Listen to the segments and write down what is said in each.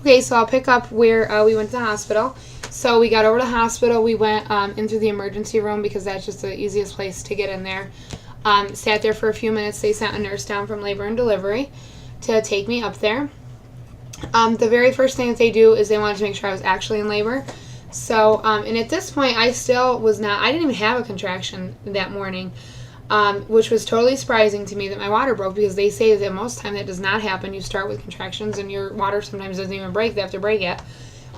Okay, so I'll pick up where we went to the hospital. So we got over to the hospital. We went into the emergency room because that's just the easiest place to get in there. Sat there for a few minutes. They sent a nurse down from labor and delivery to take me up there. The very first thing that they do is they wanted to make sure I was actually in labor. So, and at this point, I still was not, I didn't even have a contraction that morning, which was totally surprising to me that my water broke, because they say that most of the time that does not happen. You start with contractions and your water sometimes doesn't even break. They have to break it.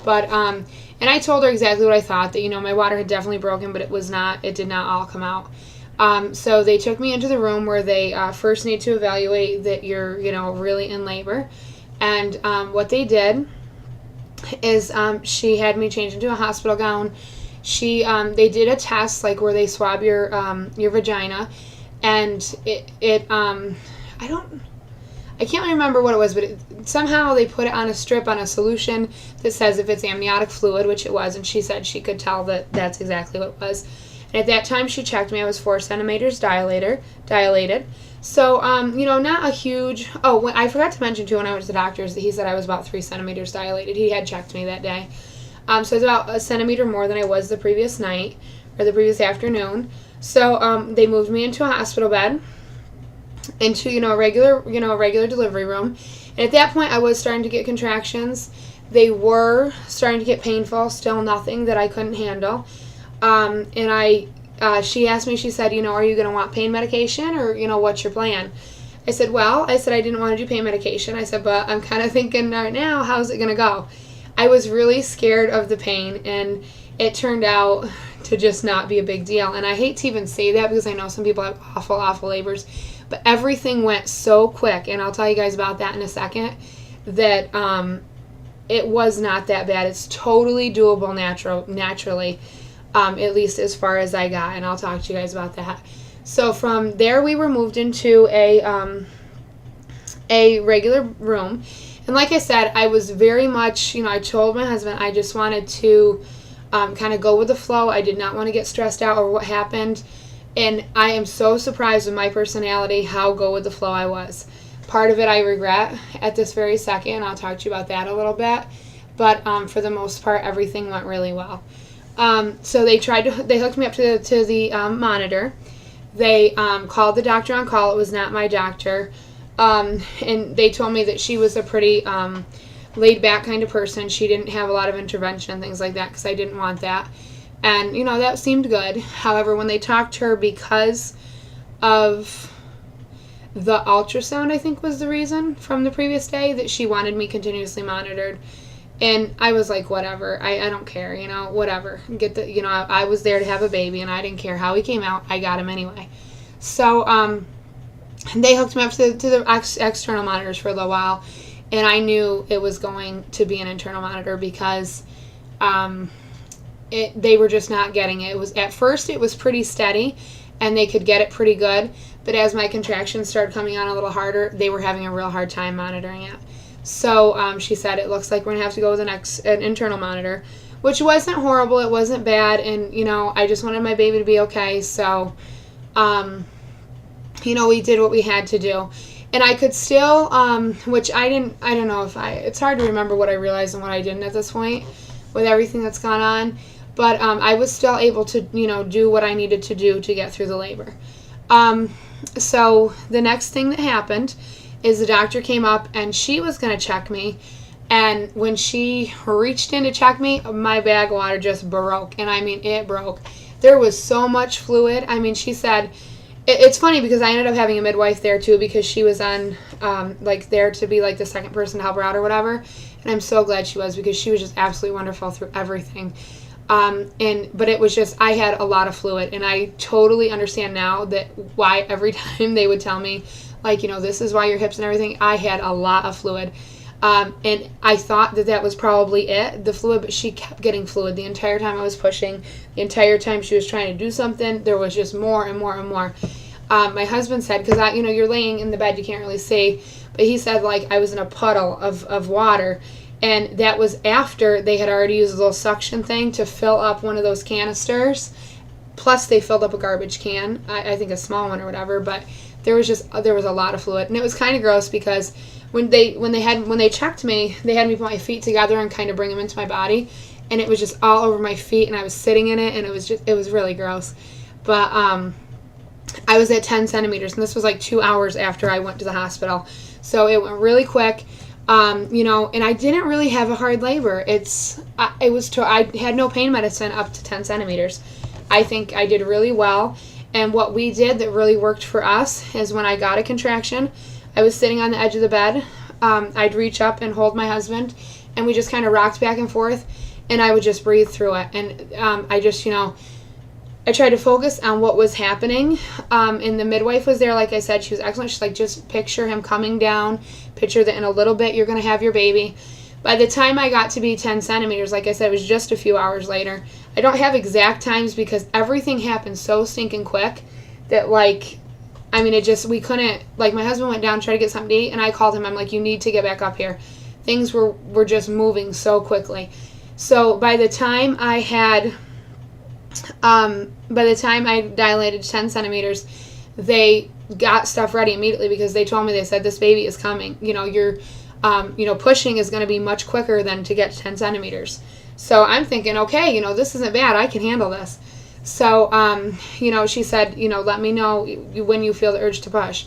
But, and I told her exactly what I thought, that, my water had definitely broken, but it did not all come out. So they took me into the room where they first need to evaluate that you're, really in labor. And what they did is she had me change into a hospital gown. They did a test, like, where they swab your vagina, and I can't remember what it was, but somehow they put it on a strip on a solution that says if it's amniotic fluid, which it was, and she said she could tell that that's exactly what it was. And at that time she checked me, I was 4 centimeters dilated. So, not a huge... Oh, I forgot to mention, too, when I went to the doctor's, that he said I was about 3 centimeters dilated. He had checked me that day. So it's about a centimeter more than I was the previous night, or the previous afternoon. So, they moved me into a hospital bed, into, a regular delivery room. And at that point, I was starting to get contractions. They were starting to get painful, still nothing that I couldn't handle. She asked me, she said, are you going to want pain medication, or, what's your plan? I said, I didn't want to do pain medication. I said, but I'm kind of thinking right now, how's it going to go? I was really scared of the pain, and it turned out to just not be a big deal. And I hate to even say that, because I know some people have awful, awful labors, but everything went so quick, and I'll tell you guys about that in a second, that it was not that bad. It's totally doable naturally. At least as far as I got, and I'll talk to you guys about that. So from there, we were moved into a regular room, and like I said, I was very much, I told my husband I just wanted to kind of go with the flow. I did not want to get stressed out over what happened, and I am so surprised with my personality how go with the flow I was. Part of it I regret at this very second. I'll talk to you about that a little bit, but for the most part, everything went really well. So they hooked me up to the monitor. They called the doctor on call. It was not my doctor. And they told me that she was a pretty laid back kind of person. She didn't have a lot of intervention and things like that, because I didn't want that. And, that seemed good. However, when they talked to her, because of the ultrasound, I think was the reason from the previous day, that she wanted me continuously monitored. And I was like, whatever, I don't care, whatever. I was there to have a baby, and I didn't care how he came out. I got him anyway. So they hooked me up to the external monitors for a little while, and I knew it was going to be an internal monitor, because they were just not getting it. At first it was pretty steady, and they could get it pretty good, but as my contractions started coming on a little harder, they were having a real hard time monitoring it. So she said, it looks like we're going to have to go with an internal monitor, which wasn't horrible. It wasn't bad. And, I just wanted my baby to be okay. So, we did what we had to do. And I could still, which I don't know it's hard to remember what I realized and what I didn't at this point with everything that's gone on. But I was still able to, do what I needed to do to get through the labor. So the next thing that happened is the doctor came up, and she was going to check me, and when she reached in to check me, my bag of water just broke, and I mean, it broke. There was so much fluid. I mean, she said, it's funny because I ended up having a midwife there too, because she was on, there to be the second person to help her out or whatever, and I'm so glad she was, because she was just absolutely wonderful through everything. But it was just, I had a lot of fluid, and I totally understand now why every time they would tell me, this is why your hips and everything, I had a lot of fluid. And I thought that was probably it, the fluid, but she kept getting fluid the entire time I was pushing. The entire time she was trying to do something, there was just more and more and more. My husband said, because you're laying in the bed, you can't really see, but he said, I was in a puddle of water. And that was after they had already used a little suction thing to fill up one of those canisters. Plus, they filled up a garbage can, I think a small one or whatever, but there was a lot of fluid. And it was kind of gross, because when they checked me, they had me put my feet together and kind of bring them into my body, and it was just all over my feet, and I was sitting in it, and it was really gross. But I was at 10 centimeters, and this was like 2 hours after I went to the hospital, so it went really quick. And I didn't really have a hard labor. I had no pain medicine up to 10 centimeters. I think I did really well. And what we did that really worked for us is when I got a contraction, I was sitting on the edge of the bed. I'd reach up and hold my husband, and we just kind of rocked back and forth, and I would just breathe through it. And I tried to focus on what was happening. And the midwife was there, like I said. She was excellent. She's like, just picture him coming down. Picture that in a little bit you're going to have your baby. By the time I got to be 10 centimeters, like I said, it was just a few hours later. I don't have exact times because everything happened so stinking quick that, we couldn't, my husband went down, tried to get something to eat, and I called him. I'm like, you need to get back up here. Things were just moving so quickly. So by the time I dilated 10 centimeters, they got stuff ready immediately because they told me, they said, this baby is coming. Pushing is going to be much quicker than to get 10 centimeters. So I'm thinking, okay, this isn't bad. I can handle this. So, she said, let me know when you feel the urge to push.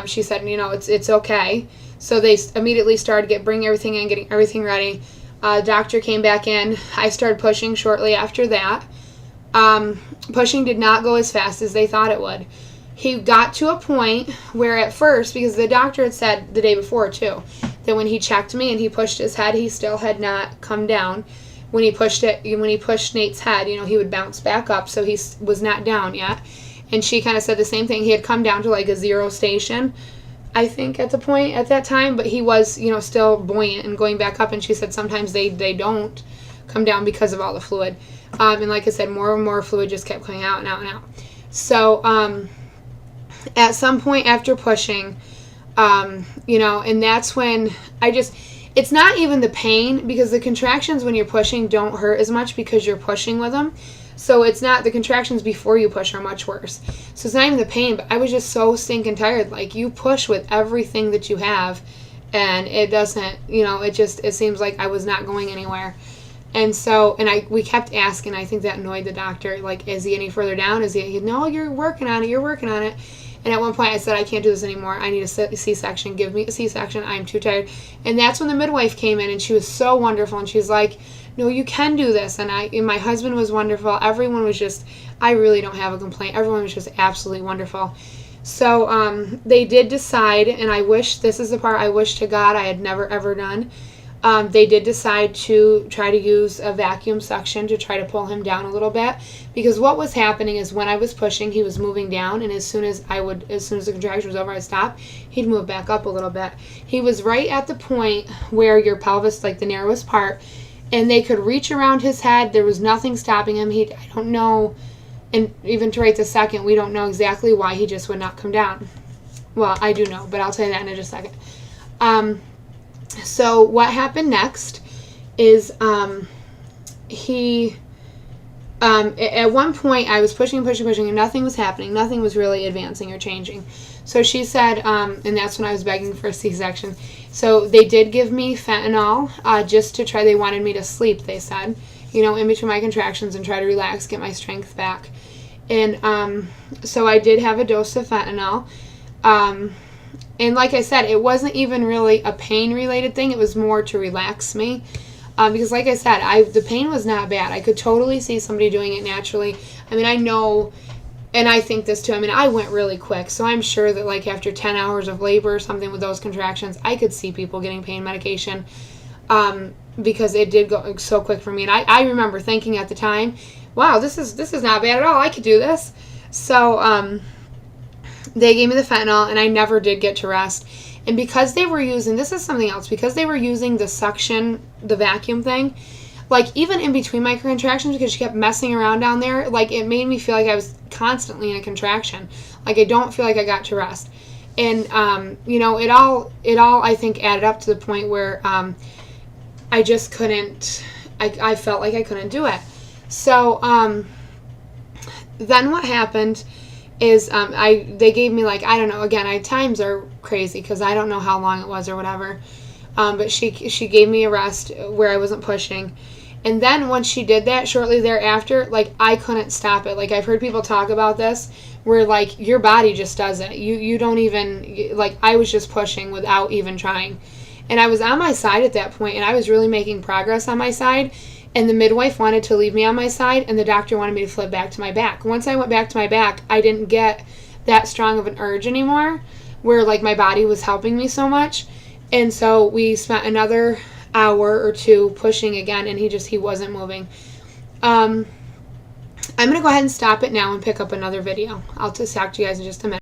She said, it's okay. So they immediately started bringing everything in, getting everything ready. Doctor came back in. I started pushing shortly after that. Pushing did not go as fast as they thought it would. He got to a point where at first, because the doctor had said the day before too, that when he checked me and he pushed his head, he still had not come down. When he pushed Nate's head, he would bounce back up, so he was not down yet. And she kind of said the same thing. He had come down to a 0 station, I think, at that time, but he was, still buoyant and going back up. And she said sometimes they don't come down because of all the fluid. And like I said, more and more fluid just kept coming out and out and out. So at some point after pushing, and that's when it's not even the pain, because the contractions when you're pushing don't hurt as much because you're pushing with them. So it's not, the contractions before you push are much worse. So it's not even the pain, but I was just so stinking tired. You push with everything that you have, and it doesn't, it seems like I was not going anywhere. And so, we kept asking. I think that annoyed the doctor. Is he any further down? No, you're working on it. And at one point I said, I can't do this anymore. I need a C-section. Give me a C-section. I'm too tired. And that's when the midwife came in, and she was so wonderful. And she's like, no, you can do this. And my husband was wonderful. Everyone was just, I really don't have a complaint. Everyone was just absolutely wonderful. So they did decide, and this is the part I wish to God I had never, ever done. They did decide to try to use a vacuum suction to try to pull him down a little bit, because what was happening is when I was pushing, he was moving down, and as soon as the contraction was over, I'd stop, he'd move back up a little bit. He was right at the point where your pelvis, the narrowest part, and they could reach around his head. There was nothing stopping him. I don't know, and even to right this second, we don't know exactly why he just would not come down. Well, I do know, but I'll tell you that in just a second. So what happened next is at one point I was pushing, and nothing was happening. Nothing was really advancing or changing. So she said, and that's when I was begging for a C-section. So they did give me fentanyl just to try. They wanted me to sleep, they said, in between my contractions and try to relax, get my strength back. And so I did have a dose of fentanyl. And like I said, it wasn't even really a pain-related thing. It was more to relax me. Because like I said, the pain was not bad. I could totally see somebody doing it naturally. I know, and I think this too, I went really quick. So I'm sure that after 10 hours of labor or something with those contractions, I could see people getting pain medication. Because it did go so quick for me. And I remember thinking at the time, wow, this is not bad at all. I could do this. So, they gave me the fentanyl, and I never did get to rest. And because they were using, this is something else, because they were using the suction, the vacuum thing, even in between my contractions, because she kept messing around down there, it made me feel like I was constantly in a contraction. I don't feel like I got to rest. And, it all, I think, added up to the point where I just couldn't, I felt like I couldn't do it. So, then what happened is they gave me like, I don't know, again, times are crazy because I don't know how long it was or whatever, but she gave me a rest where I wasn't pushing. And then once she did that, shortly thereafter, like, I couldn't stop it. Like, I've heard people talk about this where, like, your body just does it. You don't even, like, I was just pushing without even trying. And I was on my side at that point, and I was really making progress on my side. And the midwife wanted to leave me on my side, and the doctor wanted me to flip back to my back. Once I went back to my back, I didn't get that strong of an urge anymore where, like, my body was helping me so much. And so we spent another hour or two pushing again, and he wasn't moving. I'm going to go ahead and stop it now and pick up another video. I'll just talk to you guys in just a minute.